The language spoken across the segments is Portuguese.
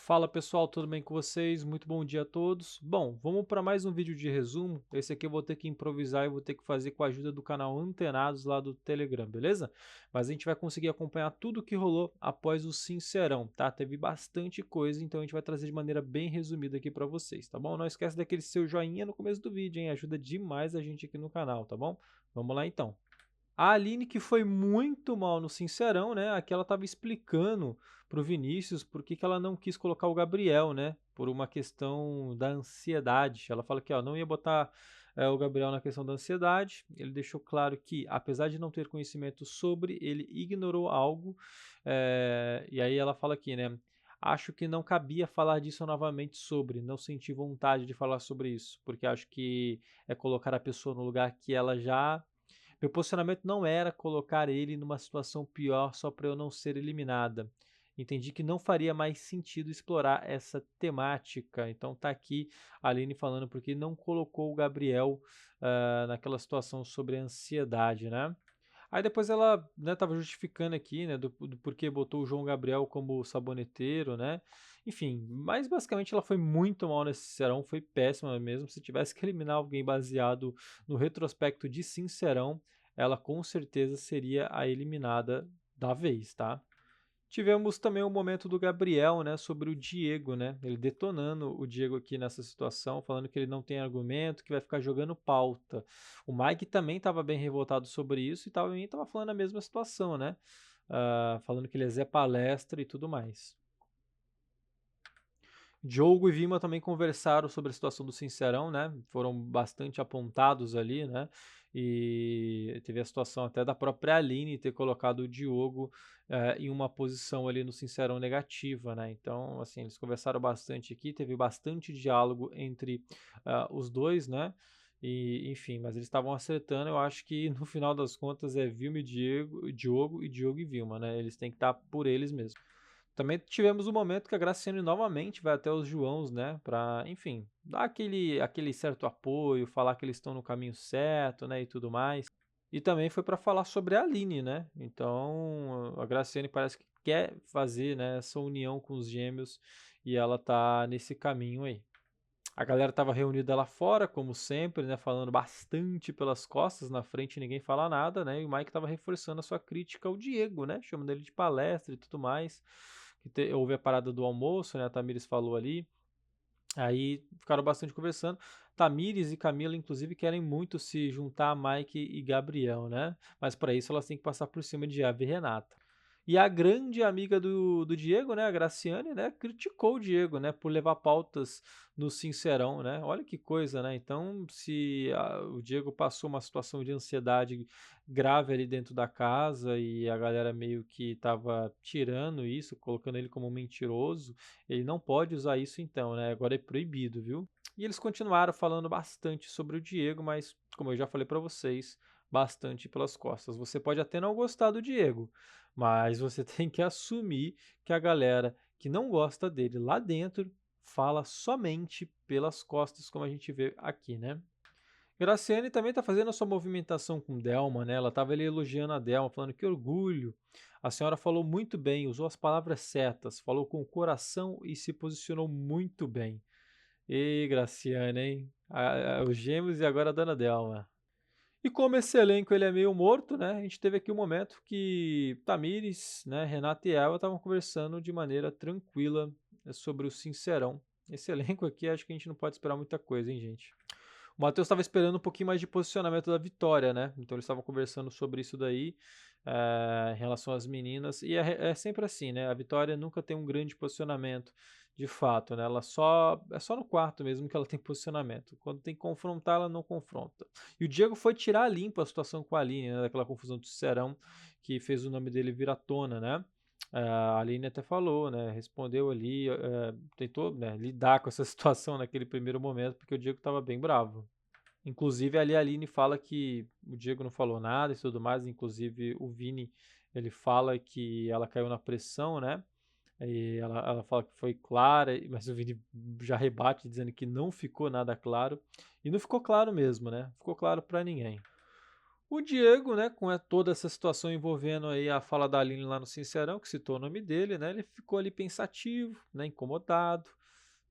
Fala pessoal, tudo bem com vocês? Muito bom dia a todos. Bom, vamos para mais um vídeo de resumo. Esse aqui eu vou ter que improvisar e vou ter que fazer com a ajuda do canal Antenados lá do Telegram, beleza? Mas a gente vai conseguir acompanhar tudo o que rolou após o Sincerão, tá? Teve bastante coisa, então a gente vai trazer de maneira bem resumida aqui para vocês, tá bom? Não esquece daquele seu joinha no começo do vídeo, hein? Ajuda demais a gente aqui no canal, tá bom? Vamos lá então. A Aline que foi muito mal no Sincerão, né? Aqui ela estava explicando para o Vinícius por que ela não quis colocar o Gabriel, né? Por uma questão da ansiedade. Ela fala que ó, não ia botar o Gabriel na questão da ansiedade. Ele deixou claro que, apesar de não ter conhecimento sobre, ele ignorou algo. E aí ela fala aqui, né? Acho que não cabia falar disso novamente sobre, não senti vontade de falar sobre isso, porque acho que é colocar a pessoa no lugar que ela já meu posicionamento não era colocar ele numa situação pior só para eu não ser eliminada. Entendi que não faria mais sentido explorar essa temática. Então tá aqui a Aline falando porque não colocou o Gabriel naquela situação sobre ansiedade, né? Aí depois ela, né, tava justificando aqui, né, do porquê botou o João Gabriel como saboneteiro, né? Enfim, mas basicamente ela foi muito mal nesse Sincerão, foi péssima mesmo. Se tivesse que eliminar alguém baseado no retrospecto de Sincerão, ela com certeza seria a eliminada da vez, tá? Tivemos também o momento do Gabriel, né, sobre o Diego, né, ele detonando o Diego aqui nessa situação, falando que ele não tem argumento, que vai ficar jogando pauta. O Mike também estava bem revoltado sobre isso e também estava falando a mesma situação, né, falando que ele é Zé Palestra e tudo mais. Diogo e Vima também conversaram sobre a situação do Sincerão, né? Foram bastante apontados ali, né? E teve a situação até da própria Aline ter colocado o Diogo em uma posição ali no Sincerão negativa, né? Então, assim, eles conversaram bastante aqui, teve bastante diálogo entre os dois, né? E, enfim, mas eles estavam acertando. Eu acho que no final das contas é Vilma e Diogo e Diogo e Vilma, né? Eles têm que estar por eles mesmos. Também tivemos o momento que a Graciane novamente vai até os Joãos, né, para, enfim, dar aquele certo apoio, falar que eles estão no caminho certo, né, e tudo mais. E também foi para falar sobre a Aline, né? Então, a Graciane parece que quer fazer, né, essa união com os gêmeos e ela tá nesse caminho aí. A galera estava reunida lá fora, como sempre, né, falando bastante pelas costas, na frente ninguém fala nada, né? E o Mike estava reforçando a sua crítica ao Diego, né, chamando ele de palestra e tudo mais. Houve a parada do almoço, né? A Tamires falou ali. Aí ficaram bastante conversando. Tamires e Camila, inclusive, querem muito se juntar a Mike e Gabriel, né? Mas para isso elas têm que passar por cima de Ave e Renata. E a grande amiga do Diego, né, a Graciane, né, criticou o Diego, né, por levar pautas no Sincerão, né? Olha que coisa, né? Então, se o Diego passou uma situação de ansiedade grave ali dentro da casa e a galera meio que estava tirando isso, colocando ele como um mentiroso, ele não pode usar isso então, né? Agora é proibido, viu? E eles continuaram falando bastante sobre o Diego, mas como eu já falei para vocês, bastante pelas costas. Você pode até não gostar do Diego, mas você tem que assumir que a galera que não gosta dele lá dentro fala somente pelas costas, como a gente vê aqui, né? Graciane também está fazendo a sua movimentação com Delma, né? Ela estava ali elogiando a Delma, falando que orgulho. A senhora falou muito bem, usou as palavras certas, falou com o coração e se posicionou muito bem. E Graciane, hein? Os gêmeos e agora a dona Delma. E como esse elenco ele é meio morto, né? A gente teve aqui um momento que Tamires, né, Renata e Eva estavam conversando de maneira tranquila sobre o Sincerão. Esse elenco aqui, acho que a gente não pode esperar muita coisa, hein, gente? O Matheus estava esperando um pouquinho mais de posicionamento da Vitória, né? Então eles estavam conversando sobre isso daí, em relação às meninas. E é sempre assim, né? A Vitória nunca tem um grande posicionamento, de fato, né? É só no quarto mesmo que ela tem posicionamento. Quando tem que confrontar, ela não confronta. E o Diego foi tirar a limpo a situação com a Aline, né? Daquela confusão do Serão, que fez o nome dele vir à tona, né? A Aline até falou, né? Respondeu ali, tentou, né, lidar com essa situação naquele primeiro momento, porque o Diego estava bem bravo. Inclusive, ali a Aline fala que o Diego não falou nada e tudo mais. Inclusive, o Vini ele fala que ela caiu na pressão, né? E ela fala que foi clara, mas o Vini já rebate dizendo que não ficou nada claro. E não ficou claro mesmo, né? Ficou claro para ninguém. O Diego, né, com toda essa situação envolvendo aí a fala da Aline lá no Sincerão, que citou o nome dele, né, ele ficou ali pensativo, né, incomodado,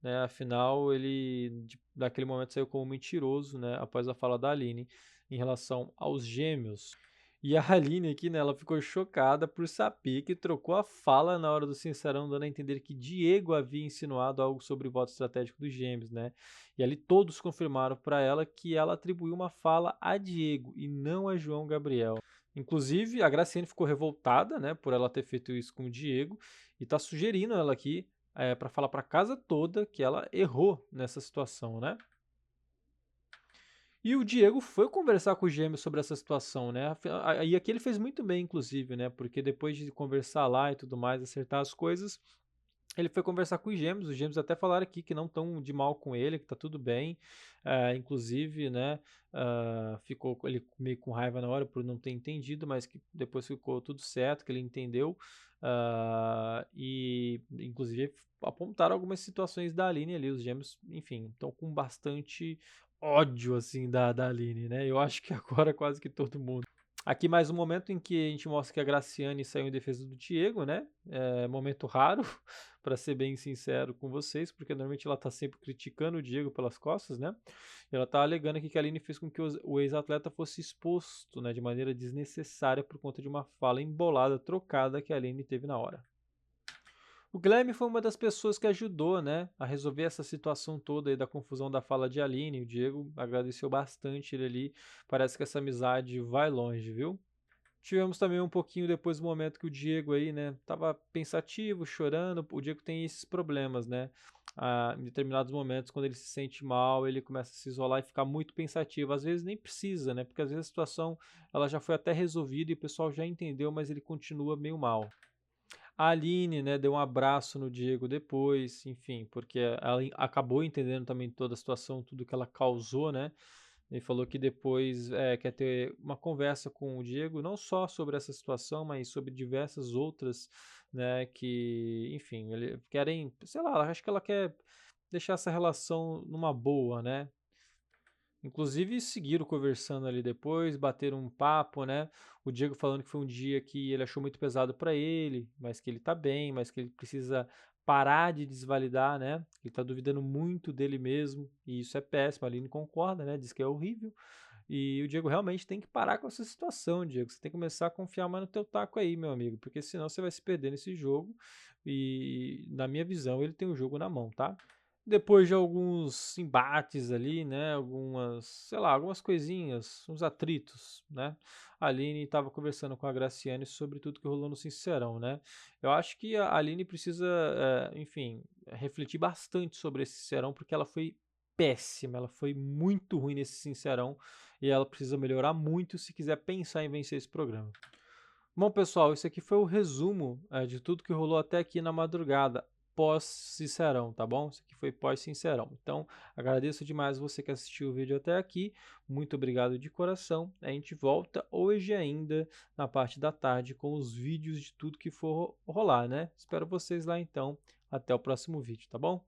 né, afinal ele naquele momento saiu como mentiroso, né, após a fala da Aline em relação aos gêmeos. E a Aline aqui, né, ela ficou chocada por saber que trocou a fala na hora do Sincerão, dando a entender que Diego havia insinuado algo sobre o voto estratégico dos gêmeos, né? E ali todos confirmaram para ela que ela atribuiu uma fala a Diego e não a João Gabriel. Inclusive, a Graciane ficou revoltada, né, por ela ter feito isso com o Diego e tá sugerindo ela aqui para falar para casa toda que ela errou nessa situação, né? E o Diego foi conversar com os gêmeos sobre essa situação, né? E aqui ele fez muito bem, inclusive, né? Porque depois de conversar lá e tudo mais, acertar as coisas, ele foi conversar com os gêmeos até falaram aqui que não estão de mal com ele, que tá tudo bem, inclusive, né, ficou ele meio com raiva na hora por não ter entendido, mas que depois ficou tudo certo, que ele entendeu, e inclusive apontaram algumas situações da Aline ali, os gêmeos, enfim, estão com bastante ódio, assim, da Aline, né, eu acho que agora quase que todo mundo. Aqui mais um momento em que a gente mostra que a Graciane saiu em defesa do Diego, né? Momento raro, para ser bem sincero com vocês, porque normalmente ela tá sempre criticando o Diego pelas costas, né? E ela tá alegando aqui que a Aline fez com que o ex-atleta fosse exposto, né, de maneira desnecessária por conta de uma fala embolada, trocada que a Aline teve na hora. O Guilherme foi uma das pessoas que ajudou, né, a resolver essa situação toda aí da confusão da fala de Aline. O Diego agradeceu bastante ele ali. Parece que essa amizade vai longe, viu? Tivemos também um pouquinho depois do momento que o Diego aí, né, tava pensativo, chorando. O Diego tem esses problemas, né? Em determinados momentos, quando ele se sente mal, ele começa a se isolar e ficar muito pensativo. Às vezes nem precisa, né? Porque às vezes a situação ela já foi até resolvida e o pessoal já entendeu, mas ele continua meio mal. A Aline, né, deu um abraço no Diego depois, enfim, porque ela acabou entendendo também toda a situação, tudo que ela causou, né? Ele falou que depois quer ter uma conversa com o Diego, não só sobre essa situação, mas sobre diversas outras, né? Que, enfim, ele querem, sei lá, acho que ela quer deixar essa relação numa boa, né? Inclusive seguiram conversando ali depois, bateram um papo, né? O Diego falando que foi um dia que ele achou muito pesado para ele, mas que ele tá bem, mas que ele precisa parar de desvalidar, né? Ele tá duvidando muito dele mesmo, e isso é péssimo. A Aline concorda, né? Diz que é horrível. E o Diego realmente tem que parar com essa situação, Diego. Você tem que começar a confiar mais no teu taco aí, meu amigo, porque senão você vai se perder nesse jogo. E na minha visão, ele tem o jogo na mão, tá? Depois de alguns embates ali, né, algumas, sei lá, algumas coisinhas, uns atritos, né, a Aline estava conversando com a Graciane sobre tudo que rolou no Sincerão, né. Eu acho que a Aline precisa, enfim, refletir bastante sobre esse Sincerão, porque ela foi péssima, ela foi muito ruim nesse Sincerão e ela precisa melhorar muito se quiser pensar em vencer esse programa. Bom, pessoal, esse aqui foi o resumo, de tudo que rolou até aqui na madrugada, pós-Sincerão, tá bom? Isso aqui foi pós-Sincerão. Então, agradeço demais você que assistiu o vídeo até aqui. Muito obrigado de coração. A gente volta hoje ainda, na parte da tarde, com os vídeos de tudo que for rolar, né? Espero vocês lá então. Até o próximo vídeo, tá bom?